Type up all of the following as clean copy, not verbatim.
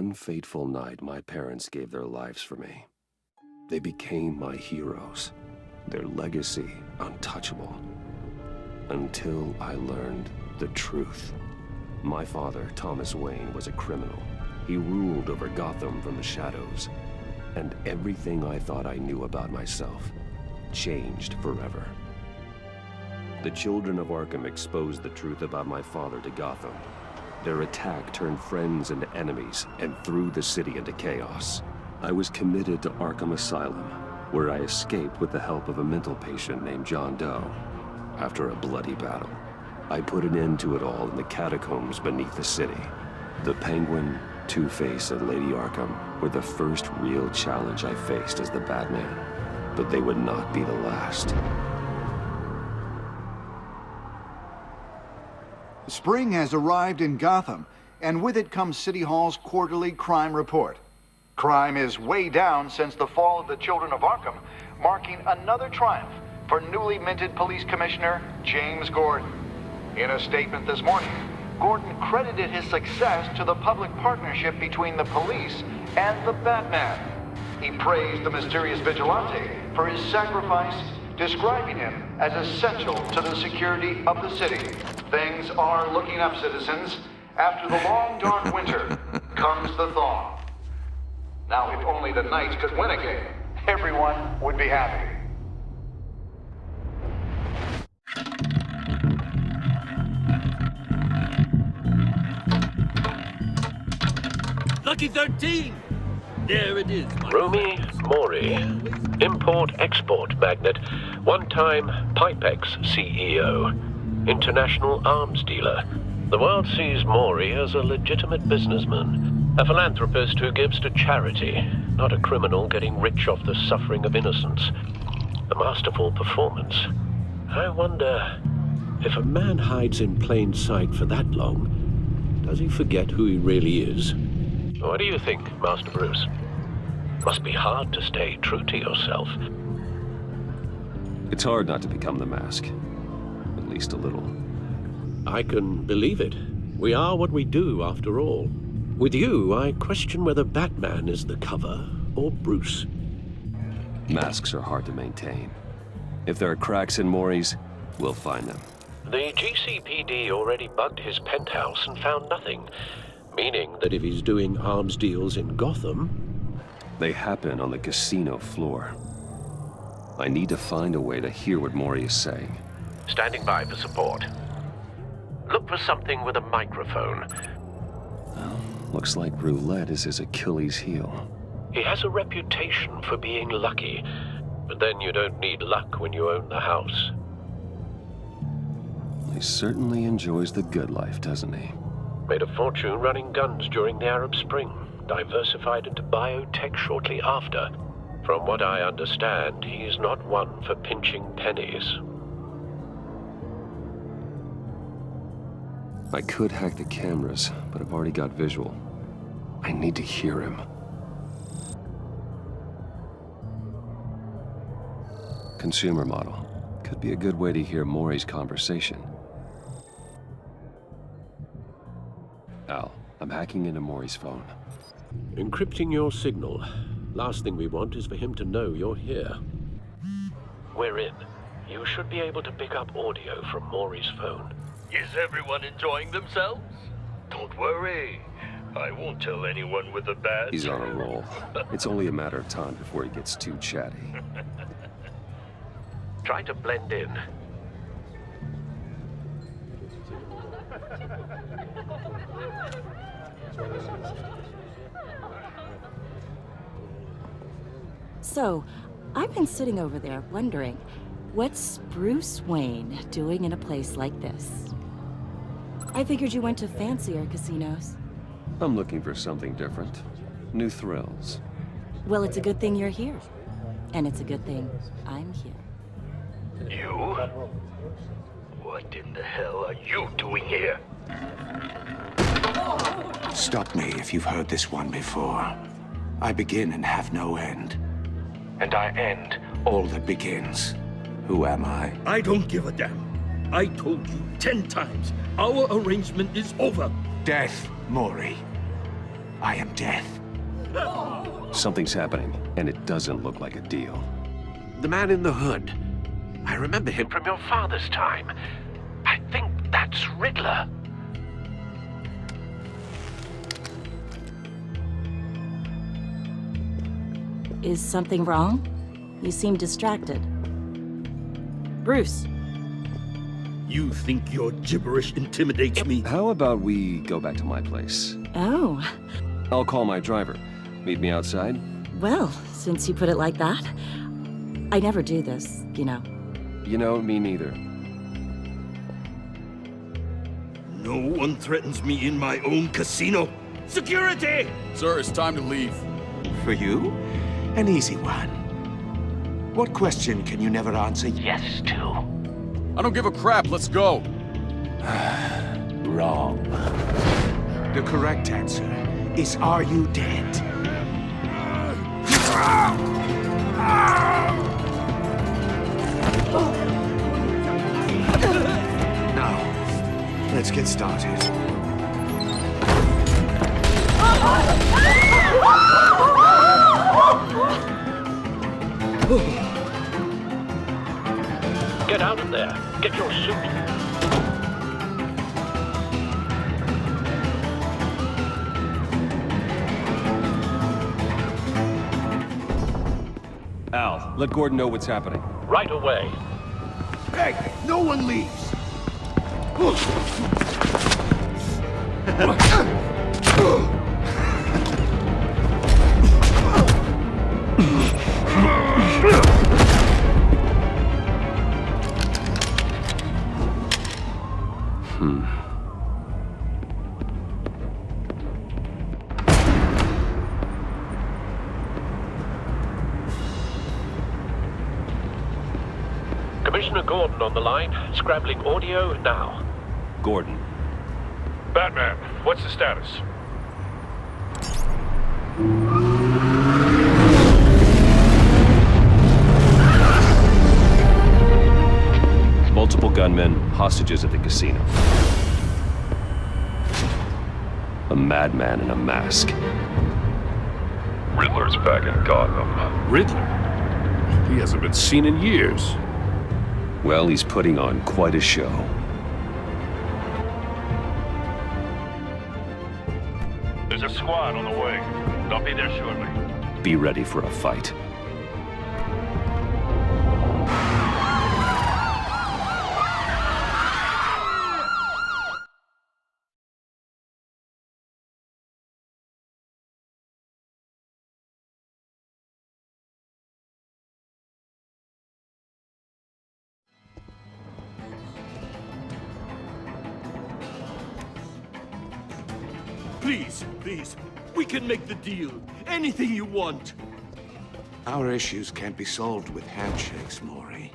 one fateful night, my parents gave their lives for me. They became my heroes, their legacy untouchable. Until I learned the truth. My father, Thomas Wayne, was a criminal. He ruled over Gotham from the shadows. And everything I thought I knew about myself changed forever. The children of Arkham exposed the truth about my father to Gotham. Their attack turned friends into enemies and threw the city into chaos. I was committed to Arkham Asylum, where I escaped with the help of a mental patient named John Doe. After a bloody battle, I put an end to it all in the catacombs beneath the city. The Penguin, Two-Face, and Lady Arkham were the first real challenge I faced as the Batman, but they would not be the last. Spring has arrived in Gotham, and with it comes City Hall's quarterly crime report. Crime is way down since the fall of the Children of Arkham, marking another triumph for newly minted Police Commissioner James Gordon. In a statement this morning, Gordon credited his success to the public partnership between the police and the Batman. He praised the mysterious vigilante for his sacrifice, describing him as essential to the security of the city. Things are looking up, citizens. After the long, dark winter comes the thaw. Now, if only the Knights could win again, everyone would be happy. Lucky 13! There it is, my Rumi Mori, import-export magnate, one-time Pipex CEO, international arms dealer. The world sees Mori as a legitimate businessman, a philanthropist who gives to charity, not a criminal getting rich off the suffering of innocence. A masterful performance. I wonder, if a man hides in plain sight for that long, does he forget who he really is? What do you think, Master Bruce? Must be hard to stay true to yourself. It's hard not to become the Mask. At least a little. I can believe it. We are what we do, after all. With you, I question whether Batman is the cover, or Bruce. Masks are hard to maintain. If there are cracks in Mori's, we'll find them. The GCPD already bugged his penthouse and found nothing. Meaning that if he's doing arms deals in Gotham... They happen on the casino floor. I need to find a way to hear what Mori is saying. Standing by for support. Look for something with a microphone. Well, looks like roulette is his Achilles heel. He has a reputation for being lucky, but then you don't need luck when you own the house. He certainly enjoys the good life, doesn't he? Made a fortune running guns during the Arab Spring, diversified into biotech shortly after. From what I understand, he's not one for pinching pennies. I could hack the cameras, but I've already got visual. I need to hear him. Consumer model. Could be a good way to hear Mori's conversation. Al, I'm hacking into Mori's phone. Encrypting your signal. Last thing we want is for him to know you're here. We're in. You should be able to pick up audio from Mori's phone. Is everyone enjoying themselves? Don't worry. I won't tell anyone with a badge. He's on a roll. It's only a matter of time before he gets too chatty. Try to blend in. So, I've been sitting over there wondering, what's Bruce Wayne doing in a place like this? I figured you went to fancier casinos. I'm looking for something different. New thrills. Well, it's a good thing you're here. And it's a good thing I'm here. You? What in the hell are you doing here? Stop me if you've heard this one before. I begin and have no end. And I end all that begins. Who am I? I don't give a damn. I told you 10 times. Our arrangement is over. Death, Mori. I am death. Something's happening, and it doesn't look like a deal. The man in the hood. I remember him from your father's time. I think that's Riddler. Is something wrong? You seem distracted. Bruce. You think your gibberish intimidates me? How about we go back to my place? Oh, I'll call my driver. Meet me outside? well, since you put it like that. I never do this, you know. You know, me neither. No one threatens me in my own casino. Security! Sir, it's time to leave. For you, an easy one. What question can you never answer yes to? I don't give a crap, let's go. Wrong. The correct answer is, are you dead? Now, let's get started. Get out of there. Get your suit. Al, let Gordon know what's happening. Right away. Hey, no one leaves! Commissioner Gordon on the line. Scrabbling audio now. Gordon. Batman, what's the status? Multiple gunmen, hostages at the casino. A madman in a mask. Riddler's back in Gotham. Riddler? He hasn't been seen in years. Well, he's putting on quite a show. There's a squad on the way. They'll be there shortly. Be ready for a fight. Please, please, we can make the deal. Anything you want. Our issues can't be solved with handshakes, Maury.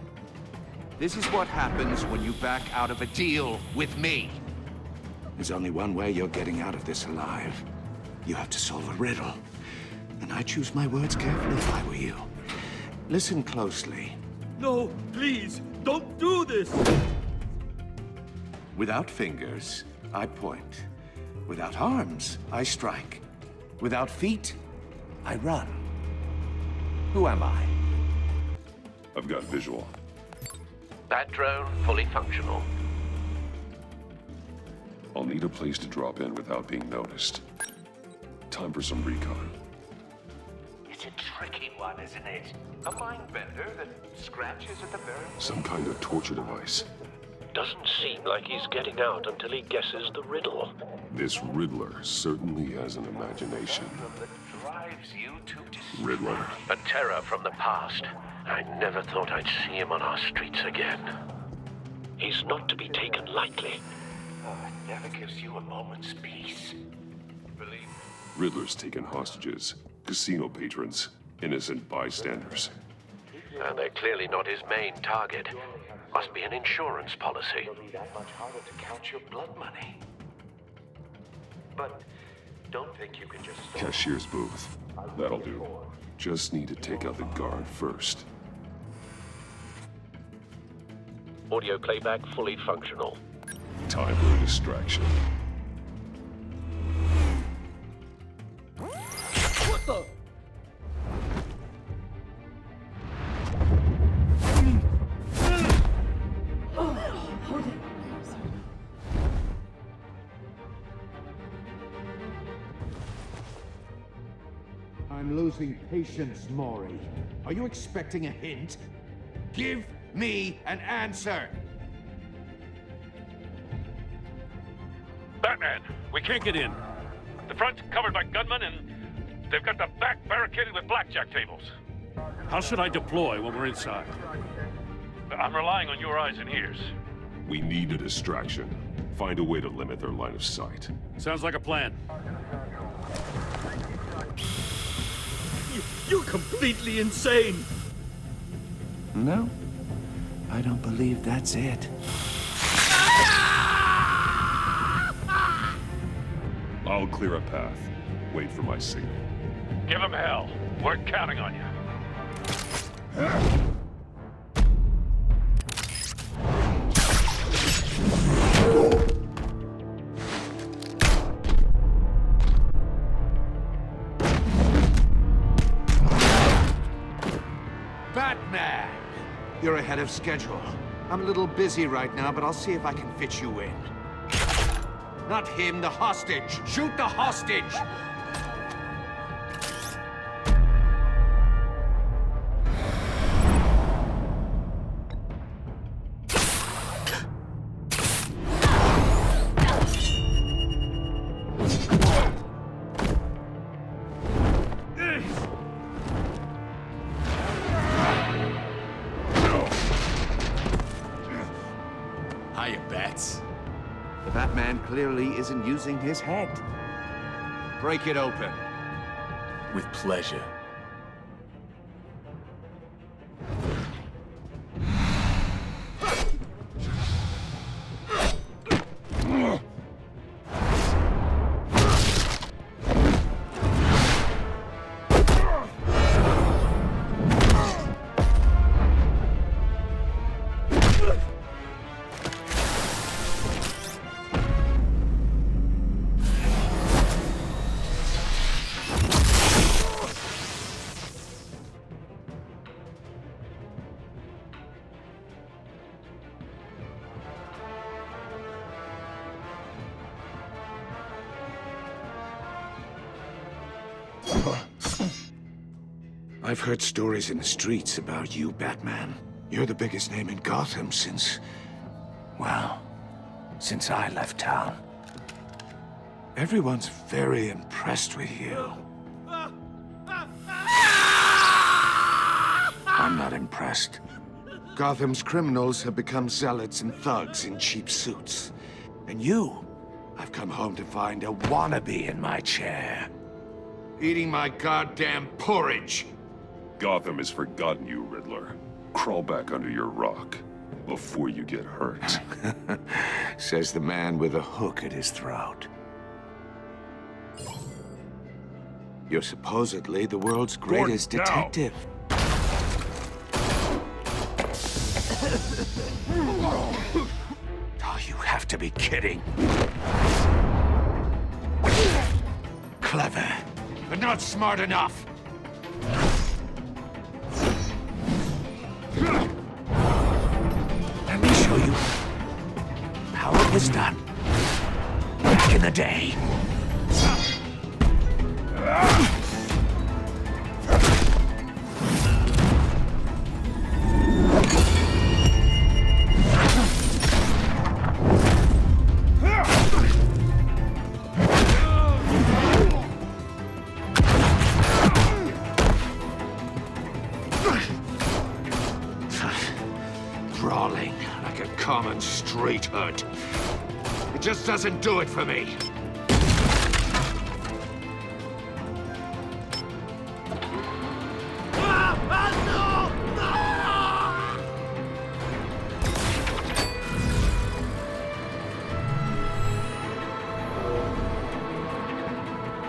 This is what happens when you back out of a deal with me. There's only one way you're getting out of this alive. You have to solve a riddle. And I choose my words carefully if I were you. Listen closely. No, please, don't do this! Without fingers, I point. Without arms, I strike. Without feet, I run. Who am I? I've got visual. That drone fully functional. I'll need a place to drop in without being noticed. Time for some recon. It's a tricky one, isn't it? A mind bender that scratches at the very... Some kind of torture device. Doesn't seem like he's getting out until he guesses the riddle. This Riddler certainly has an imagination. that drives you to Riddler. A terror from the past. I never thought I'd see him on our streets again. He's not to be taken lightly. It never gives you a moment's peace. Believe Riddler's taken hostages, casino patrons, innocent bystanders. And they're clearly not his main target. Must be an insurance policy. it'll be that much harder to count your blood money. But don't think you can just... Cashier's booth. That'll do. Just need to take out the guard first. Audio playback fully functional. Time for a distraction. losing patience, Maury. Are you expecting a hint? Give me an answer! Batman, we can't get in. The front's covered by gunmen, and they've got the back barricaded with blackjack tables. How should I deploy when we're inside? I'm relying on your eyes and ears. We need a distraction. Find a way to limit their line of sight. Sounds like a plan. You're completely insane! No, I don't believe that's it. I'll clear a path. Wait for my signal. Give them hell. We're counting on you. Batman! You're ahead of schedule. I'm a little busy right now, but I'll see if I can fit you in. Not him, the hostage! Shoot the hostage! Hiya, Bats. The Batman clearly isn't using his head. Break it open. With pleasure. I've heard stories in the streets about you, Batman. You're the biggest name in Gotham since... well, since I left town. Everyone's very impressed with you. I'm not impressed. Gotham's criminals have become zealots and thugs in cheap suits. And you, I've come home to find a wannabe in my chair. Eating my goddamn porridge. Gotham has forgotten you, Riddler. Crawl back under your rock before you get hurt. Says the man with a hook at his throat. You're supposedly the world's greatest detective. Oh, you have to be kidding. Clever, but not smart enough. Let me show you how it was done back in the day. Brawling like a common street hood. It just doesn't do it for me.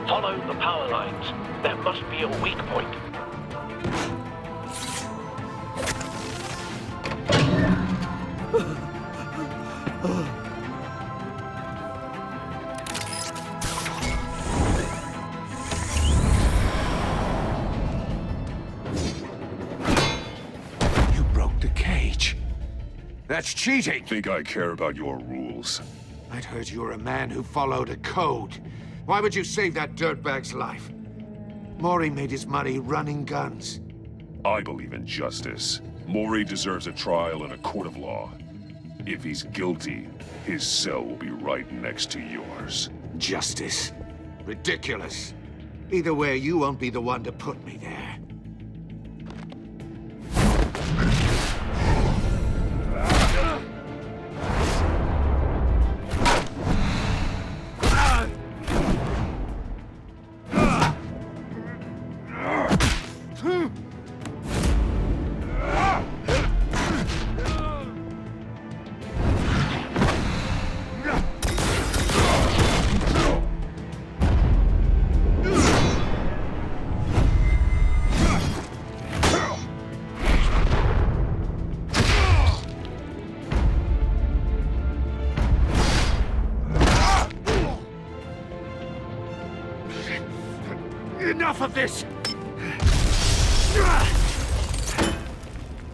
Follow the power lines. There must be a weak point. You broke the cage. That's cheating. Think I care about your rules? I'd heard you were a man who followed a code. Why would you save that dirtbag's life? Maury made his money running guns. I believe in justice. Maury deserves a trial in a court of law. If he's guilty, his cell will be right next to yours. Justice? Ridiculous. Either way, you won't be the one to put me there. Enough of this!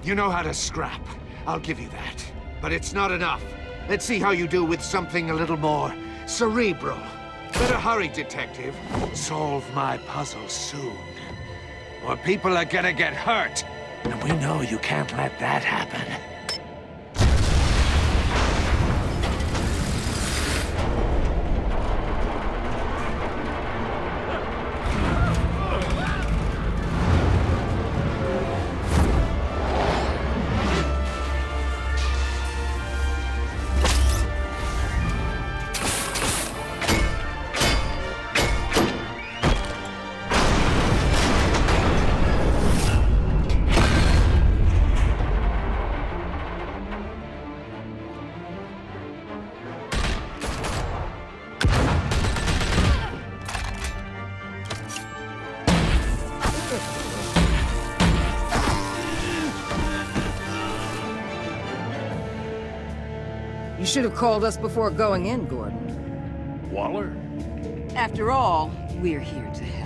You know how to scrap. I'll give you that. But it's not enough. Let's see how you do with something a little more cerebral. Better hurry, detective. Solve my puzzle soon. Or people are gonna get hurt. And we know you can't let that happen. You should have called us before going in, Gordon. Waller? After all, we're here to help.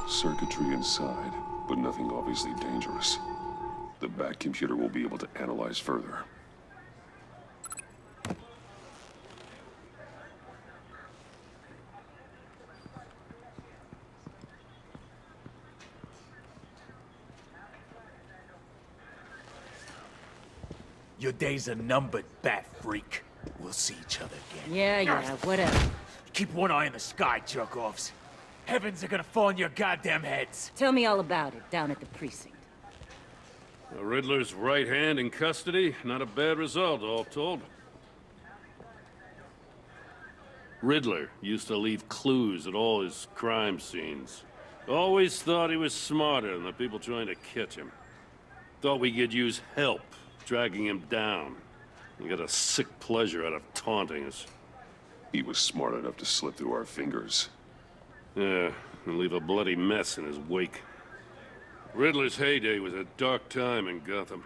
Circuitry inside, but nothing obviously dangerous. The back computer will be able to analyze further. Your days are numbered, bat freak. We'll see each other again. Yeah, whatever. Keep one eye in the sky, jerk-offs. Heavens are gonna fall on your goddamn heads. Tell me all about it down at the precinct. The Riddler's right hand in custody. Not a bad result, all told. Riddler used to leave clues at all his crime scenes. Always thought he was smarter than the people trying to catch him. Thought we could use help dragging him down. He got a sick pleasure out of taunting us. He was smart enough to slip through our fingers. Yeah, and leave a bloody mess in his wake. Riddler's heyday was a dark time in Gotham.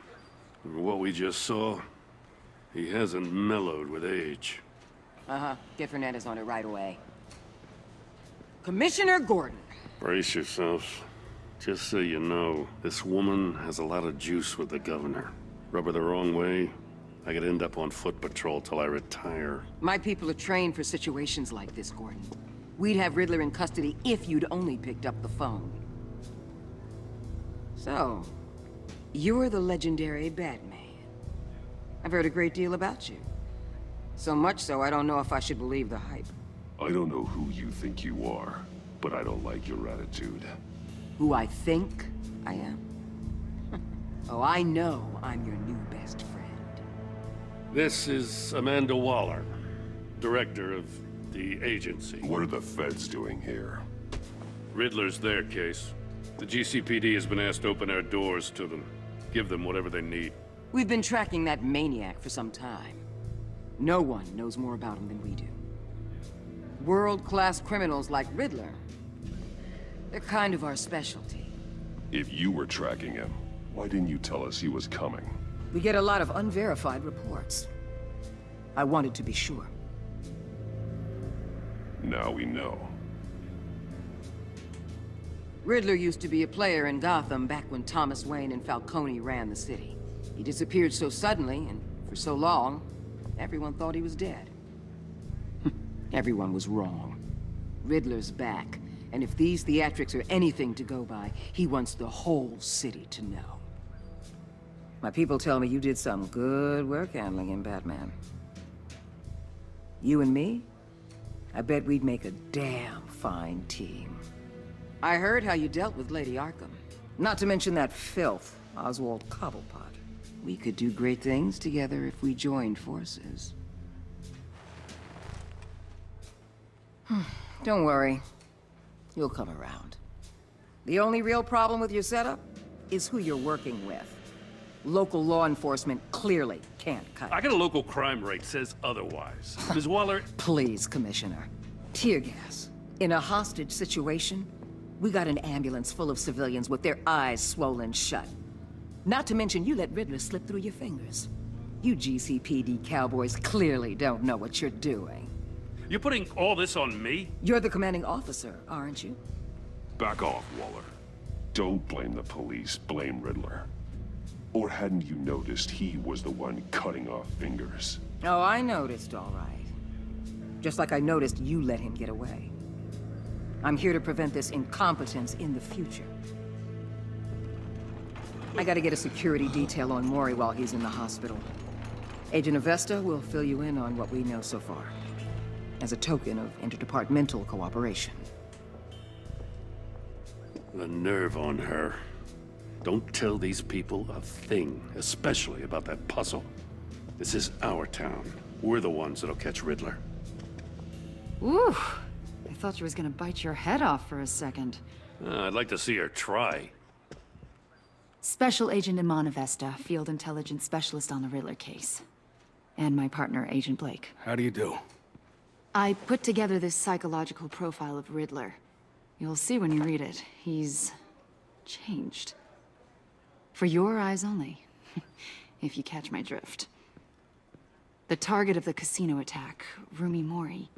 And what we just saw, he hasn't mellowed with age. Uh-huh. Get Fernandez on it right away. Commissioner Gordon. Brace yourselves. Just so you know, this woman has a lot of juice with the governor. Rub her the wrong way, I could end up on foot patrol till I retire. My people are trained for situations like this, Gordon. We'd have Riddler in custody if you'd only picked up the phone. So, you're the legendary Batman. I've heard a great deal about you. So much so, I don't know if I should believe the hype. I don't know who you think you are, but I don't like your attitude. Who I think I am? Oh, I know I'm your new best friend. This is Amanda Waller, director of the agency. What are the feds doing here? Riddler's their case. The GCPD has been asked to open our doors to them. Give them whatever they need. We've been tracking that maniac for some time. No one knows more about him than we do. World-class criminals like Riddler. They're kind of our specialty. If you were tracking him, why didn't you tell us he was coming? We get a lot of unverified reports. I wanted to be sure. Now we know. Riddler used to be a player in Gotham back when Thomas Wayne and Falcone ran the city. He disappeared so suddenly and for so long, everyone thought he was dead. Everyone was wrong. Riddler's back, and if these theatrics are anything to go by, he wants the whole city to know. My people tell me you did some good work handling him, Batman. You and me? I bet we'd make a damn fine team. I heard how you dealt with Lady Arkham. Not to mention that filth, Oswald Cobblepot. We could do great things together if we joined forces. Don't worry. You'll come around. The only real problem with your setup is who you're working with. Local law enforcement clearly can't cut it. I got a local crime rate says otherwise. Ms. Waller... Please, Commissioner. Tear gas. In a hostage situation, we got an ambulance full of civilians with their eyes swollen shut. Not to mention you let Riddler slip through your fingers. You GCPD cowboys clearly don't know what you're doing. You're putting all this on me? You're the commanding officer, aren't you? Back off, Waller. Don't blame the police, blame Riddler. Or hadn't you noticed he was the one cutting off fingers? Oh, I noticed, all right. Just like I noticed you let him get away. I'm here to prevent this incompetence in the future. I gotta get a security detail on Mori while he's in the hospital. Agent Avesta will fill you in on what we know so far, as a token of interdepartmental cooperation. The nerve on her. Don't tell these people a thing, especially about that puzzle. This is our town. We're the ones that'll catch Riddler. Ooh, I thought she was gonna bite your head off for a second. I'd like to see her try. Special Agent Iman Avesta, Field Intelligence Specialist on the Riddler case. And my partner, Agent Blake. How do you do? I put together this psychological profile of Riddler. You'll see when you read it. He's changed. For your eyes only, if you catch my drift. The target of the casino attack, Rumi Mori.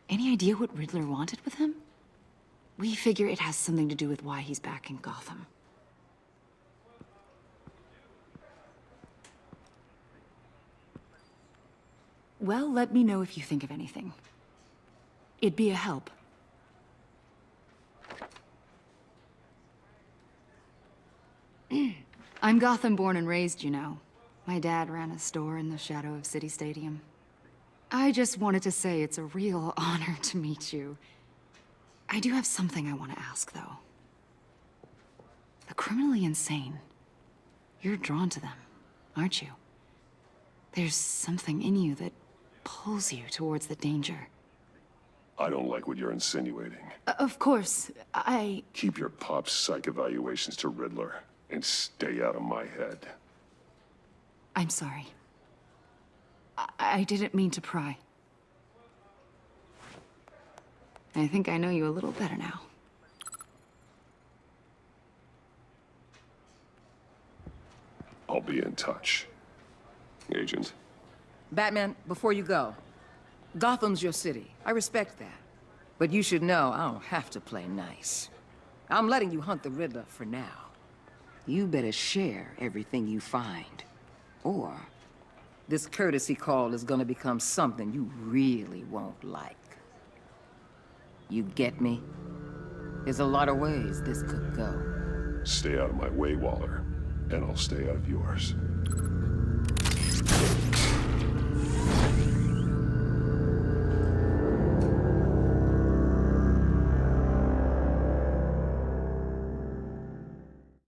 Any idea what Riddler wanted with him? We figure it has something to do with why he's back in Gotham. Well, let me know if you think of anything. It'd be a help. I'm Gotham born and raised, you know. My dad ran a store in the shadow of City Stadium. I just wanted to say it's a real honor to meet you. I do have something I want to ask, though. The criminally insane. You're drawn to them, aren't you? There's something in you that pulls you towards the danger. I don't like what you're insinuating. Of course, I... Keep your pop's psych evaluations to Riddler, and stay out of my head. I'm sorry. I didn't mean to pry. I think I know you a little better now. I'll be in touch. Agent. Batman, before you go, Gotham's your city. I respect that. But you should know I don't have to play nice. I'm letting you hunt the Riddler for now. You better share everything you find. Or this courtesy call is gonna become something you really won't like. You get me? There's a lot of ways this could go. Stay out of my way, Waller, and I'll stay out of yours.